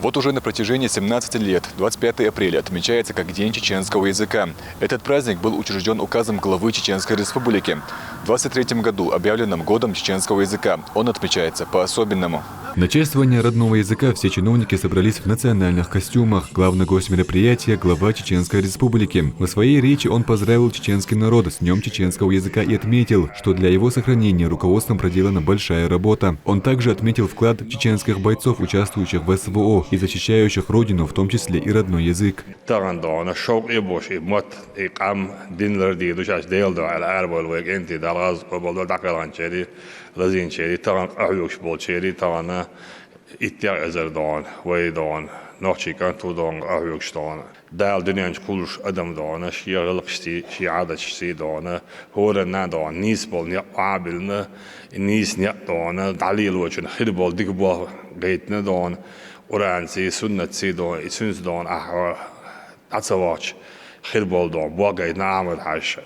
Вот уже на протяжении 17 лет 25 апреля отмечается как День чеченского языка. Этот праздник был учрежден указом главы Чеченской Республики. В 23 году объявленным годом чеченского языка. Он отмечается по-особенному. На чествование родного языка все чиновники собрались в национальных костюмах. Главный гость мероприятия – глава Чеченской Республики. В своей речи он поздравил чеченский народ с Днем чеченского языка и отметил, что для его сохранения руководством проделана большая работа. Он также отметил вклад чеченских бойцов, участвующих в СВО и защищающих родину, в том числе и родной язык. لازين شيري ترى أعيوش بول شيري ترى أنا إتيار أزردان ويدان نحشي كان تودان أعيوش دان دال دنيا كلش أدم دانا شيء غلقشتي شيء عادة شيء دانا هو رنا دان نيس بول نيا عابلنا نيس نيا دانا دليل وجن خير بول ديك بول قيتنا دان ورانسي سنة سيدان سنة دان أتصواج خير بول دان واقعي نعمل حش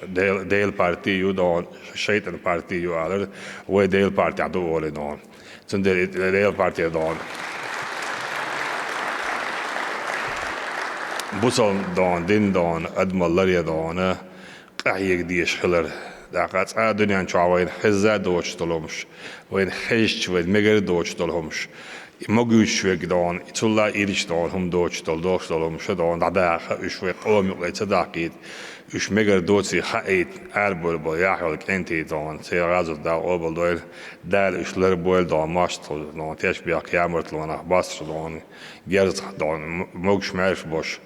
ديل بارتيو دان شيطان بارتيو على وديل بارتي عدوه دان سن ديل بارتي دان بوصل دان دين دان أدمل لري دان قحيك ديش خلر دقات الدنيا شعوين خزة دوش طلهمش وين خيش وين مجر دوش طلهمش مجوش ويك دان يطلع إيرش دان هم دوش طلهمش دان دعاء وشوي قوم يقيت دقيت وش مجر دوتي حقيت أربل بياحول كنتي دان سيرازو دا أربل دويل دال وش لربول دان ماشطل دان تيش بياك يامرت لونه باستر دان جرز دان موش مارش باش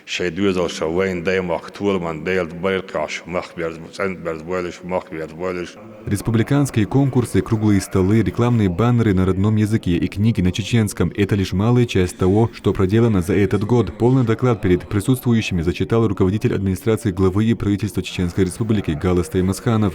شيء دوزل شوين دايماك طول من ديل بيركاش مخبرز سنتبرز بولش مخبرز بولش. Республиканские конкурсы, круглые столы, рекламные баннеры на родном языке и книги на чеченском – это лишь малая часть того, что проделано за этот год. Полный доклад перед присутствующими зачитал руководитель администрации главы и правительства Чеченской Республики Галас Таймасханов.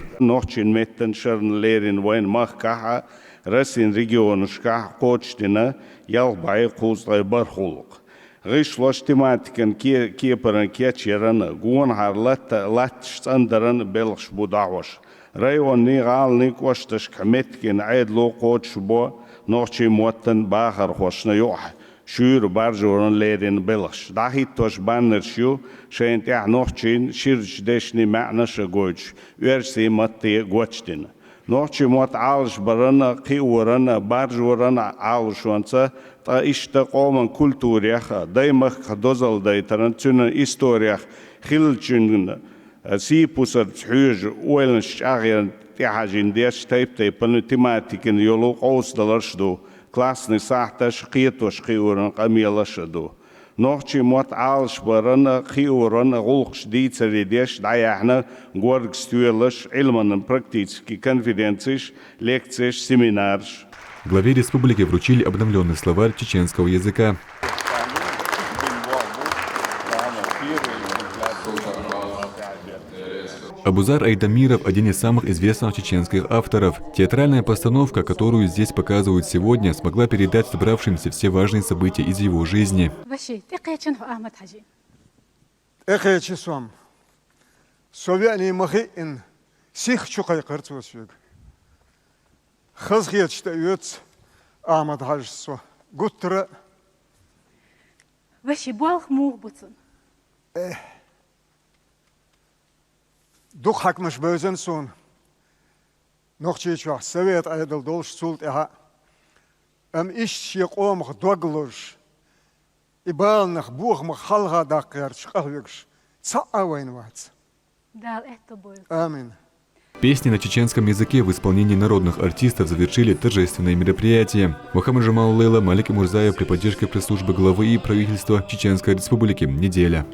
غيش لوش تماتكن كي برن كي تشيرن جون هارلت لاتش اندرن بلش بودعوش رايون ني غال ني كوشتش كمتكن عيد لو قوتش بو نوشي موتن باخر خوشنا يوح شور بارجورن ليرين بلش داهي توش بانر شو شين تاع نوشين شيرش دشني معنا شغوش ويرسي متي غوتشتن نوشي موت عالش برنا قيورن بارجورن عالش وانسا اشتقوا من كولتوريخ دايما خدوزل دايترن تون إستوريخ خلتشن سيبوسر تحوج وين شاغين تحاجين ديش تيبن تيماتيكن يلو قوس دلرشدو كلاسني ساعتش قيتوش قيورن قميلشدو نوحشي موت عالش برن قيورن غلقش ديتسري ديش دايحنا غورغ ستويلش علما практически конференциш лекциш семинарш. Главе республики вручили обновленный словарь чеченского языка. Абузар Айдамиров – один из самых известных чеченских авторов. Театральная постановка, которую здесь показывают сегодня, смогла передать собравшимся все важные события из его жизни. Ахмад Хажсо, Гутра. Ваши балх мухбутун. Дух хакмаш бözен сон. Нохчичах совет айдал долш султ эха. Ищи қомх доглуш. Ибалнах бухмах халга даққарч қахвекш. Цаавайнвац. Дал это будет. Амин. Песни на чеченском языке в исполнении народных артистов завершили торжественное мероприятие. Мухаммад Жамал Лейла, Малик Мурзаев при поддержке пресс-службы главы и правительства Чеченской Республики. Неделя.